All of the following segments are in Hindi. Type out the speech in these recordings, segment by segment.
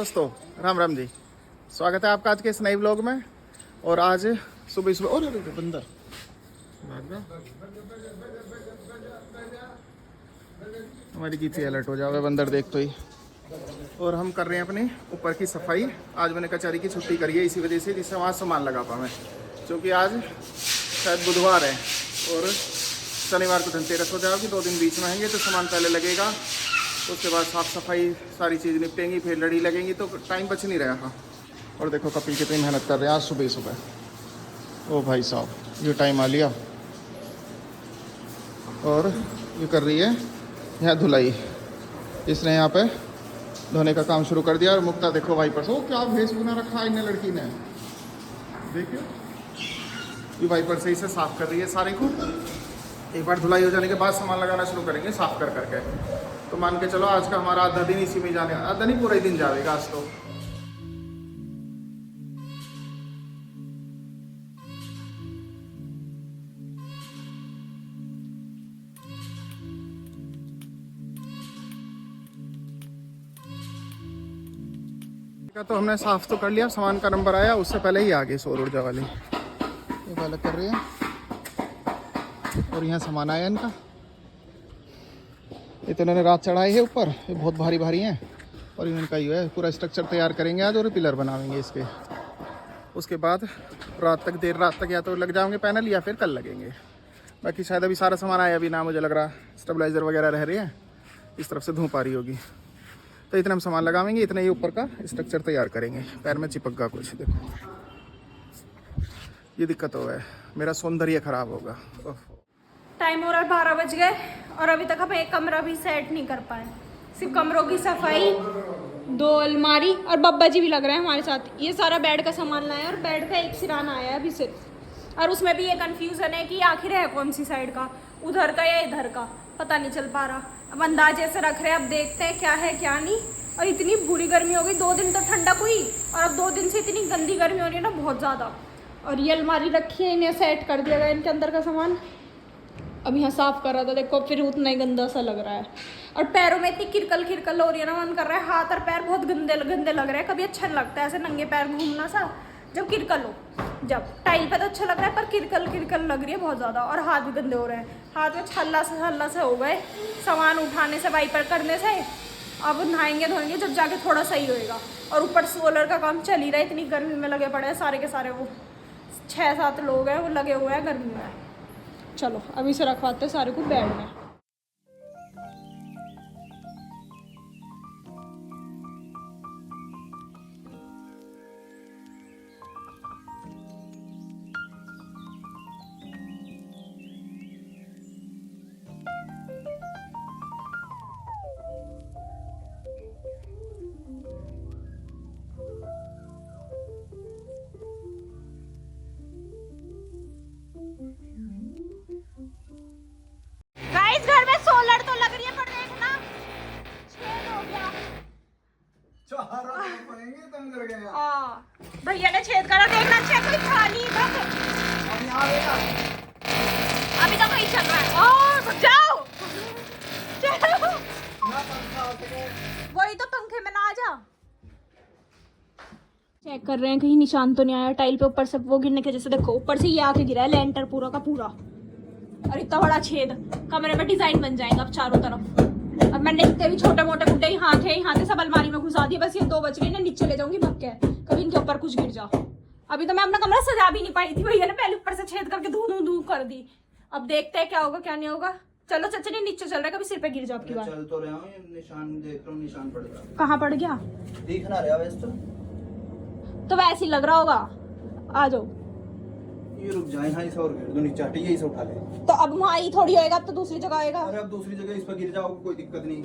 दोस्तों, राम राम जी। स्वागत है आपका आज के इस नए व्लॉग में। और आज सुबह सुबह और बंदर भाग गया। हमारी गीती अलर्ट हो जाओगे बंदर देख तो ही। और हम कर रहे हैं अपनी ऊपर की सफाई। आज मैंने कचहरी की छुट्टी करी है इसी वजह से, जिससे वहाँ सामान लगा पाऊँ, क्योंकि आज शायद बुधवार है और शनिवार को धनतेरस हो जाएगी। 2 दिन बीच में आएंगे तो सामान पहले लगेगा, उसके बाद साफ़ सफाई सारी चीज़ निपटेंगी, फिर लड़ी लगेंगी, तो टाइम बच नहीं रहा। और देखो कपिल कितनी मेहनत कर रहे हैं आज सुबह सुबह। ओ भाई साहब, ये टाइम आ लिया। और ये कर रही है यहाँ धुलाई। इसने यहाँ पे धोने का काम शुरू कर दिया। और मुक्ता देखो वाइपर से, ओ क्या भेस बना रखा है इन लड़की ने, देखिए ये वाइपर से इसे साफ कर रही है सारे को। एक बार धुलाई हो जाने के बाद सामान लगाना शुरू करेंगे साफ कर करके। तो मान के चलो आज का हमारा आधा दिन इसी में जाने, आधा नहीं पूरा ही दिन जाएगा आज तो। तो हमने साफ तो कर लिया, सामान का नंबर आया, उससे पहले ही आ गई सौर ऊर्जा वाली। ये वाला कर रही है और यहाँ सामान आया इनका। ये तो इन्होंने रात चढ़ाई है ऊपर, ये बहुत भारी भारी हैं। और इनका ये है पूरा स्ट्रक्चर तैयार करेंगे आज और पिलर बनाएंगे इसके। उसके बाद रात तक, देर रात तक या तो लग जाएंगे पैनल या फिर कल लगेंगे। बाकी शायद अभी सारा सामान आया भी ना, मुझे लग रहा स्टेबलाइजर वगैरह रह रही है, इस तरफ से धूप आ रही होगी। तो इतना हम सामान लगाएंगे, इतना ही ऊपर का स्ट्रक्चर तैयार करेंगे। पैर में चिपक गया कुछ, देखो ये दिक्कत हो है, मेरा सौंदर्य खराब होगा। टाइम हो रहा है 12 बज गए और अभी तक हम एक कमरा भी सेट नहीं कर पाए। सिर्फ कमरों की सफाई, 2 अलमारी और बब्बा जी भी लग रहे हैं हमारे साथ। ये सारा बेड का सामान लाया और बेड का एक सिराना आया अभी सिर्फ। और उसमें भी ये कंफ्यूजन है कि आखिर है कौन सी साइड का, उधर का या इधर का, पता नहीं चल पा रहा। अब अंदाजे से रख रहे हैं, अब देखते हैं क्या है क्या नहीं। और इतनी बुरी गर्मी हो गई, 2 दिन तो ठंडक हुई और अब 2 दिन से इतनी गंदी गर्मी हो रही है ना, बहुत ज़्यादा। और ये अलमारी रखी है, इन्हें सेट कर दिया गया इनके अंदर का सामान। अब यहाँ साफ कर रहा था, देखो फिर उतना ही गंदा सा लग रहा है। और पैरों में इतनी किरकल किरकल हो रही है ना, मन कर रहा है हाथ और पैर बहुत गंदे गंदे लग रहे हैं। कभी अच्छा नहीं लगता है ऐसे नंगे पैर घूमना सा, जब किरकल हो। जब टाइल पे तो अच्छा लग रहा है, पर किरकल किरकल लग रही है बहुत ज़्यादा। और हाथ भी गंदे हो रहे हैं, हाथ में छल्ला से हो गए सामान उठाने से, वाइपर करने से। अब नहाएंगे धोएंगे जब जाके थोड़ा सही होएगा। और ऊपर सोलर का काम चल ही रहा है, इतनी गर्मी में लगे पड़े हैं सारे के सारे। वो 6-7 लोग हैं, वो लगे हुए हैं गर्मी में। चलो अभी से रखवाते हैं सारे को बेड में। घर में सोलर तो लग रही है, पर देखना छेद हो गया। भैया ने छेद करा, देखना छेद कोई खाली बस। अभी तो वही चल रहा है। और जाओ चलो, वही तो पंखे में ना आ जा। चेक कर रहे हैं कहीं निशान तो नहीं आया टाइल पे ऊपर से, वो गिरने के जैसे। देखो ऊपर से ये आके गिरा है लेंटर पूरा का पूरा, और इतना बड़ा छेद। कमरे में डिजाइन बन जाएगा अब चारों तरफ। अब मैंने जितने भी छोटे मोटे गुड्डे यहाँ थे सब अलमारी में घुसा दिए। बस ये 2 बच गए ना, नीचे ले जाऊंगी भग के, कभी इनके ऊपर कुछ गिर जाओ। अभी तो मैं अपना कमरा सजा भी नहीं पाई थी, भैया ने पहले ऊपर से छेद करके धू कर दी। अब देखते हैं क्या होगा क्या नहीं होगा। चलो चाचा ने नीचे चल रहा है, कभी सिर पे गिर जाओ आपकी बात। चल तो रहा हूं, निशान देख रहा हूं, निशान पड़ गया। कहाँ पड़ गया दिख ना रहा वैसे तो वैसे ही लग रहा होगा। आ जाओ, ये रुक जाए। हाँ इसे और गिर दो नीचे, हटे यही से उठा ले। तो अब वहाँ ही थोड़ी होएगा, अब तो दूसरी जगह आएगा। अरे अब दूसरी जगह इस पर गिर जाओ, कोई दिक्कत नहीं।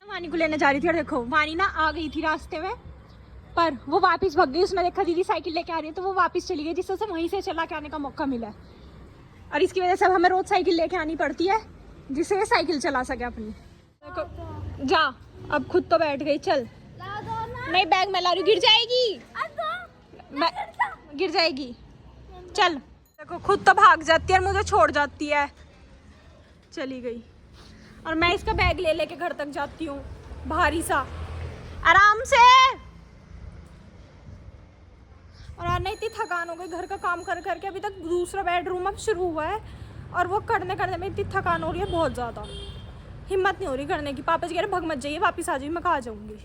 वानी को लेने जा रही थी और देखो वानी ना आ गई थी रास्ते में, पर वो वापस भाग गई। उसने देखा दीदी साइकिल लेके आ रही है तो वो वापस चली गई, जिससे वहीं से चला के आने का मौका मिला है। और इसकी वजह से अब हमें रोज साइकिल लेके आनी पड़ती है, जिससे ये साइकिल चला सके अपनी। देखो जा, अब खुद तो बैठ गई। चल नहीं बैग मैं ला रही हूँ, गिर जाएगी। गिर जाएगी। चल देखो खुद तो भाग जाती है और मुझे छोड़ जाती है। चली गई। और मैं इसका बैग ले लेके घर तक जाती हूँ, भारी सा, आराम से। और आज इतनी थकान हो गई घर का काम कर करके। अभी तक दूसरा बेडरूम अब शुरू हुआ है और वो करने करने में इतनी थकान हो रही है, बहुत ज़्यादा हिम्मत नहीं हो रही करने की। पापा जी कह रहे भग मत जाइए, वापस आ जाइए। मैं कहाँ जाऊँगी।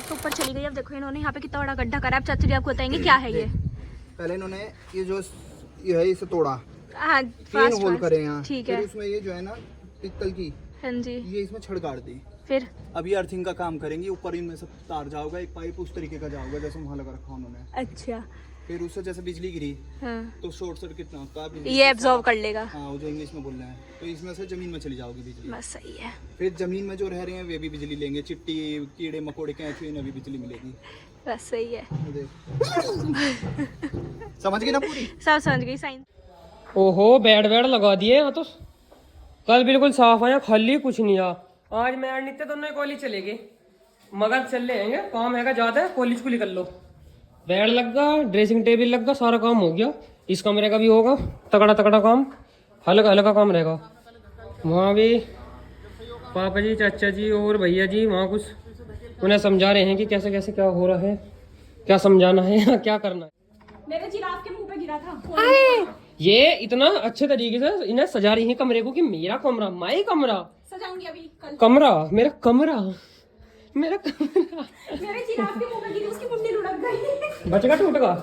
ऊपर चली गई। अब देखो इन्होंने यहाँ पे कितना बड़ा गड्ढा करा है। अब चाचा जी आपको बताएंगे क्या है ये। पहले इन्होंने ये जो ये है इसे तोड़ा, हाँ 3 होल करे यहाँ। ठीक है। फिर उसमें ये जो है ना पित्तल की, हाँ जी, ये इसमें छड़ काट दी। फिर अभी अर्थिंग का काम करेंगे। ऊपर इनमें सब तार जाओगा, एक पाइप उस तरीके का जाओगा जैसे वहाँ लगा रखा उन्होंने। अच्छा। फिर उससे जैसे बिजली गिरी हाँ। तो शॉर्ट सर्किट ना होता, ये एब्जॉर्ब कर लेगा। हाँ वो जो इंग्लिश में बोल रहे हैं, तो इसमें से जमीन में चली जाओगी बिजली। बस सही है। फिर जमीन में जो रह रहे हैं वे भी बिजली लेंगे। चिट्टी, कीड़े मकोड़े, कैंचुए, इन्हें भी बिजली मिलेगी। बस सही है। समझ गई ना पूरी? सब समझ गई साइंस। ओहो बेड वेड लगा दिए। हाँ तो कल बिल्कुल साफ आया, खाली कुछ नहीं आ। आज मैं और नित्य दोनों कॉलेज चले गए, मगर चल लेंगे। काम हैगा ज्यादा, कॉलेज को निकल लो। बेड लग गया, ड्रेसिंग टेबल लग गया, सारा काम हो गया। इस कमरे का भी होगा, तगड़ा तगड़ा काम, हल्का हल्का काम रहेगा। वहाँ भी पापा जी, चाचा जी और भैया जी वहाँ कुछ उन्हें समझा रहे हैं कि कैसे कैसे क्या हो रहा है, क्या समझाना है, क्या करना है। मेरे जिराफ के मुंह पे गिरा था। ये इतना अच्छे तरीके से इन्हें सजा रही है कमरे को कि मेरा कमरा, माई कमरा सजाऊंगी अभी कल। कमरा, मेरा कमरा, मेरा कमरा। मेरे जिराफ के मुंह पे गिरी, उसकी मुंडी लुढ़क गई। बचेगा टूटेगा।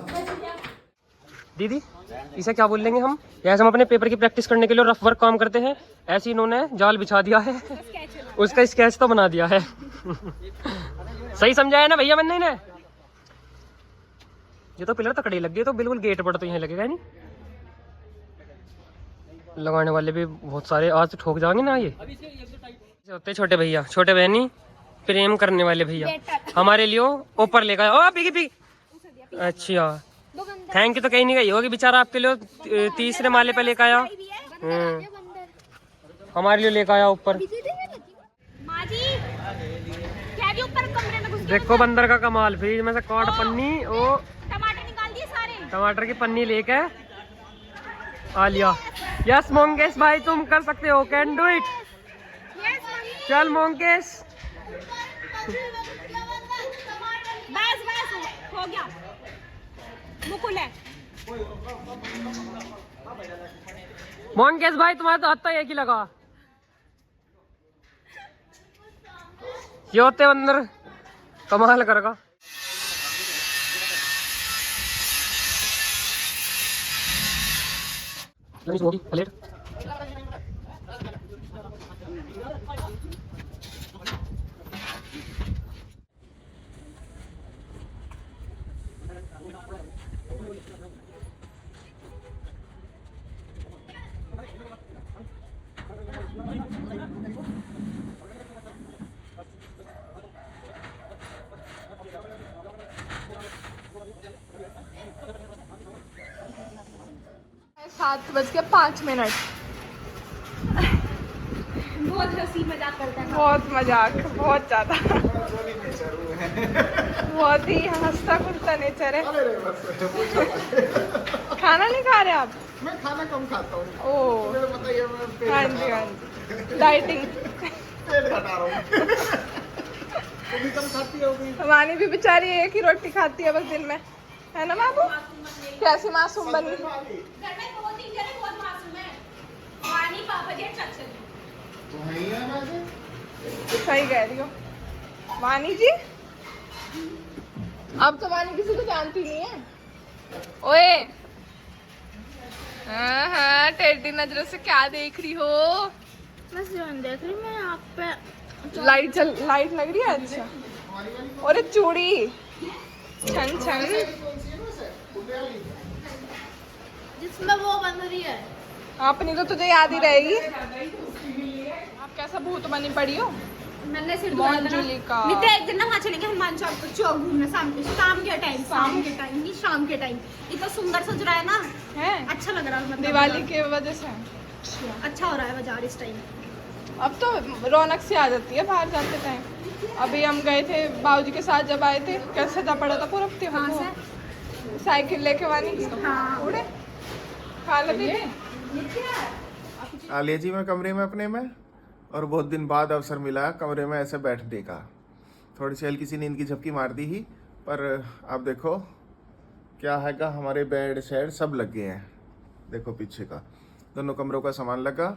दीदी इसे क्या बोल लेंगे हम? जैसे हम अपने पेपर की प्रैक्टिस करने के लिए रफ वर्क काम करते हैं, ऐसे इन्होंने जाल बिछा दिया है, उसका स्केच तो बना दिया है। सही समझाया ना भैया मैंने इन्हें? ये तो पिलर तकड़े लग गए, तो बिल्कुल गेट पर तो यहाँ लगेगा नहीं। लगाने वाले भी बहुत सारे, आज तो ठोक जाएंगे ना ये। होते छोटे भैया, छोटे बहनी, प्रेम करने वाले भैया हमारे लिए ऊपर ले गए। ओ पीगी पीगी। अच्छा थैंक यू तो कहीं नहीं गई होगी बेचारा, आपके लिए 3रे माले पे लेकर आया। हमारे लिए लेकर आया ऊपर। देखो बंदर का कमाल, फ्रिज में से काट पन्नी और टमाटर निकाल दिए सारे। टमाटर की पन्नी लेके आ लिया। यस मोंगेश भाई तुम कर सकते हो, कैन डू इट। चल मोंगेश। बस बस हो गया। मुकुल है। मोंगेश भाई तुम्हारा तो हत्ता एक ही लगा। ये होते बंदर कमाल करेगा। प्लेट सात बज के 5 मिनट। बहुत हंसी मजाक करता है। बहुत मजाक, बहुत ज्यादा, बहुत ही हंसता खुलता नेचर है। खाना नहीं खा रहे आप? मैं खाना कम खाता हूँ। ओ मुझे पता ही है, मैं पेट हाँ घटा जी रहा हाँ हूँ। जी, डाइटिंग। पेट घटा रहा हूँ। तुम भी कम खाती होगी। हमारी भी बेचारी एक ही रोटी खाती है बस दिन में, है ना बाबू? कैसी मासूम बनी। घर में 2-3 जने बहुत मासूम है। वानी पापा जी, चाचा जी। सही कह रही हो वानी जी। अब तो वानी किसी को जानती नहीं है। ओए हाँ टेढ़ी नजरों से क्या देख रही हो? बस जान देख रही मैं आप पे। लाइट लग रही है। अच्छा और चूड़ी छन छन जिसमें वो बन रही है। अपनी तो तुझे याद ही रहेगी। आप कैसा भूत बनी पड़ी हो? मैंने सिर मंजुलिका। नित्य एक दिन ना वहाँ चलेंगे हनुमान चौक घूमने शाम के टाइम इतना सुंदर सज रहा है ना, है अच्छा लग रहा है। मतलब दिवाली के वजह से अच्छा हो रहा है बाजार इस टाइम। अब तो रौनक सी आ जाती है बाहर जाते टाइम। अभी हम गए थे बाबूजी के साथ, जब आए थे कैसे सजा पड़ा था पूरा कहाँ से? साइकिल लेके वानी हाँ। उड़े खा लेते। आ लिया जी मैं कमरे में अपने में, और बहुत दिन बाद अवसर मिला कमरे में ऐसे बैठने का। थोड़ी सी हल्की सी नींद की झपकी मार दी ही, पर आप देखो क्या है का हमारे बेड शेड सब लग गए हैं। देखो पीछे का दोनों कमरों का सामान लगा,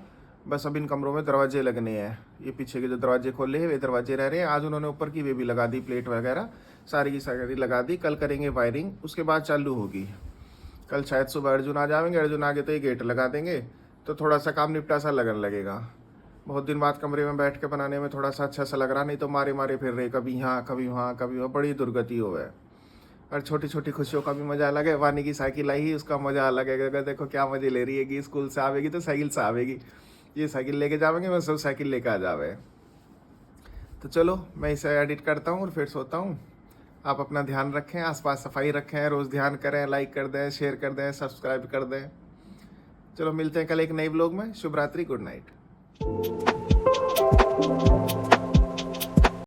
बस अब इन कमरों में दरवाजे लगने हैं। ये पीछे के जो दरवाजे खोले हैं वे दरवाजे रह रहे हैं। आज उन्होंने ऊपर की वे भी लगा दी, प्लेट वगैरह सारी की सारी लगा दी। कल करेंगे वायरिंग, उसके बाद चालू होगी। कल शायद सुबह अर्जुन आ जाएंगे, अर्जुन आगे तो ये गेट लगा देंगे, तो थोड़ा सा काम निपटा सा लगन लगेगा। बहुत दिन बाद कमरे में बैठ के बनाने में थोड़ा सा अच्छा सा लग रहा, नहीं तो मारे मारे फिर रहे, कभी यहाँ कभी वहाँ कभी वहाँ, बड़ी दुर्गति हो है। और छोटी छोटी खुशियों का भी मजा अलग है। वानी की साइकिल आई ही, उसका मजा अलग है। देखो क्या मजे ले रही है, स्कूल से आवेगी तो साइकिल से आवेगी, ये साइकिल लेके जावेंगे, मैं सब साइकिल लेके आ जावे। तो चलो मैं इसे एडिट करता हूँ और फिर सोता हूँ। आप अपना ध्यान रखें, आसपास सफाई रखें, रोज़ ध्यान करें, लाइक कर दें, शेयर कर दें, सब्सक्राइब कर दें। चलो मिलते हैं कल एक नई व्लॉग में। शुभ रात्रि, गुड नाइट।